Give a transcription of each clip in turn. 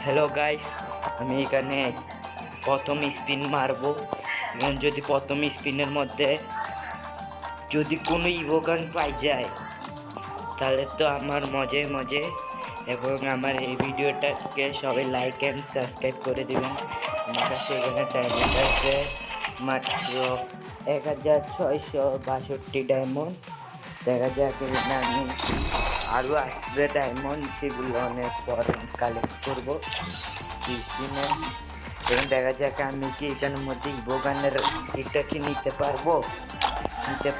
Hello guys, আমি এখানে প্রথম স্পিন মারবো এবং যদি প্রথম স্পিনের মধ্যে যদি কোনো ইভোগান পাই যায় তাহলে তো আমার মজে মজে। এবং আমার এই ভিডিওটাকে সবাই লাইক অ্যান্ড সাবস্ক্রাইব করে দেবেন। আমার কাছে এখানে ডায়মন্ড আছে মাত্র 1662 ডায়মন্ড। দেখা যাক এখানে আমি আরও আসবে ডায়মন্ড, সেগুলো অনেক পরে কালেক্ট করবো স্পিনে। এবং দেখা যাক আমি কি এখানের মধ্যে ইভোগানের এটা কি নিতে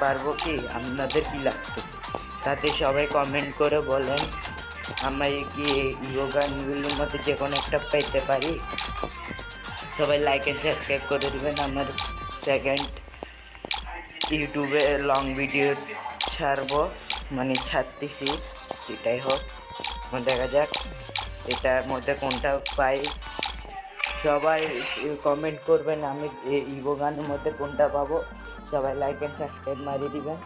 পারবো কি, আপনাদের কি লাগতেছে তাতে সবাই কমেন্ট করে বলেন। আমরা কি ইভোগানগুলোর মধ্যে যে কোনো একটা পেতে পারি? সবাই লাইক অ্যান্ড সাবস্ক্রাইব করে দেবেন। আমার সেকেন্ড ইউটিউবে লং ভিডিও ছাড়বো, মানে ছাড়তেছি, যেটাই হোক। দেখা যাক এটার মধ্যে কোনটা পাই। সবাই কমেন্ট করবেন আমি ইভোগানের মধ্যে কোনটা পাবো। সবাই লাইক অ্যান্ড সাবস্ক্রাইব মারিয়ে দিবেন,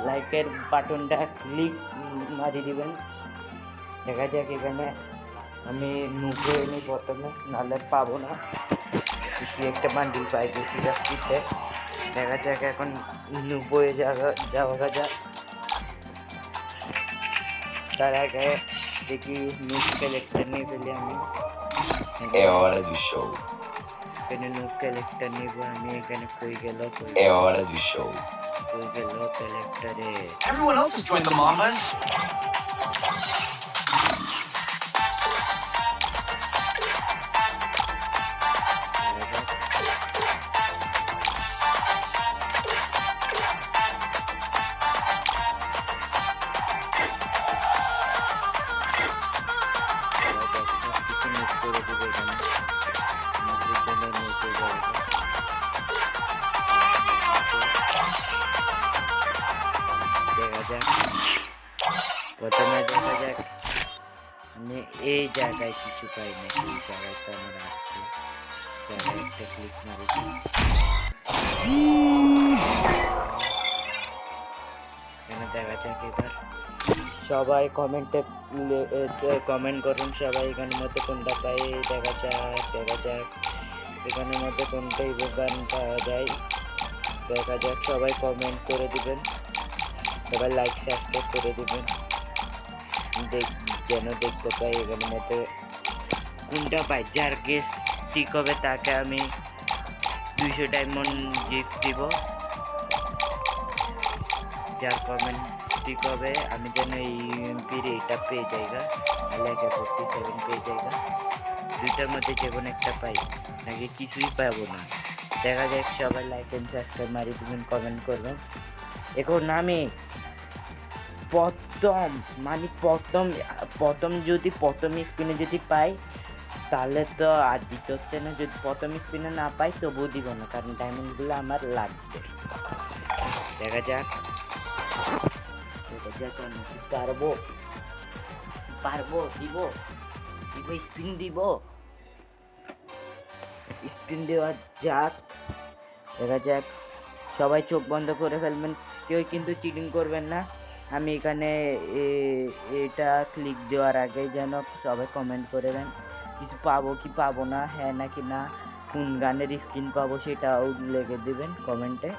লাইকের বাটনটা ক্লিক মারিয়ে দিবেন। দেখা যাক এখানে আমি নুকে নিই প্রথমে, নাহলে পাবো না। কি একটা বান্ডিল পাই বেশি রাত্রিতে। দেখা যাক এখন নুবয়ে যাওয়া যাক। তার আগে দেখি নুক কালেক্টর নিয়ে ফেলি আমি। È ora di show. এখানে নুক কালেক্টর নিব আমি। এখানে কই গেল È ora di show. কালেক্টরে? Everyone else has joined the Mamas. প্রথমে দেখা যাক আমি এই জায়গায় কিছু পাই না। এই জায়গায় তো আমার আছে, জায়গায় একটা ক্লিক মারি। এখানে দেখা যাক এবার সবাই কমেন্ট করুন সবাই এখানের মধ্যে কোনটা পাই। দেখা যাক এখানের মধ্যে কোনটা ইভোগান পাওয়া যায়। দেখা যাক সবাই কমেন্ট করে দিবেন, সবাই লাইক সাবস্ক্রাইব করে দিবেন যেন দেখতে পাই এখানের মধ্যে কোনটা পাই। যার গেস ঠিক হবে তাকে আমি 200 ডায়মন্ড গিফট দিব। যার কমেন্ট ঠিক হবে আমি যেন এই ইউএমপির এইটা পেয়ে যাইগা, নাহলে 47 পেয়ে যাইগা। দুইটার মধ্যে যে কোনো একটা পাই, নাকি কিছুই পাবো না। দেখা যাক সবাই লাইক অ্যান্ড সাবস্ক্রাইব মারি দিবেন, কমেন্ট করবেন। এখন আমি প্রথম যদি প্রথম স্পিনে যদি পাই তাহলে তো আর দিতে হচ্ছে না। যদি প্রথম স্পিনে না পাই তবুও দিব না, কারণ ডায়মন্ডগুলো আমার লাগবে। দেখা যাক আমি কি পারবো দিব স্পিন দেওয়া যাক। দেখা যাক সবাই চোখ বন্ধ করে ফেলবেন, কেউ কিন্তু চিটিং করবেন না। আমি এখানে এটা ক্লিক দেওয়ার আগে যেন সবাই কমেন্ট করে দেন কিছু পাবো কি পাবো না, হ্যাঁ নাকি না, কোন গানের স্কিন পাবো সেটাও লিখে দেবেন কমেন্টে।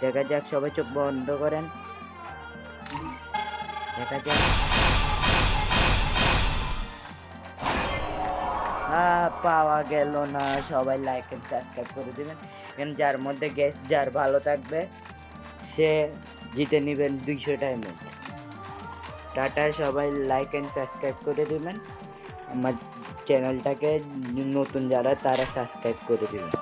দেখা যাক সবাই চোখ বন্ধ করেন। দেখা যাক পাওয়া গেল না। সবাই লাইক এন্ড সাবস্ক্রাইব করে দেবেন। যার মধ্যে গেস্ট যার ভালো থাকবে সে জিতে নেবেন 200 ডায়মন্ড। টাটা, সবাই লাইক অ্যান্ড সাবস্ক্রাইব করে দেবেন। আমার চ্যানেলটাকে নতুন যারা তারা সাবস্ক্রাইব করে দেবেন।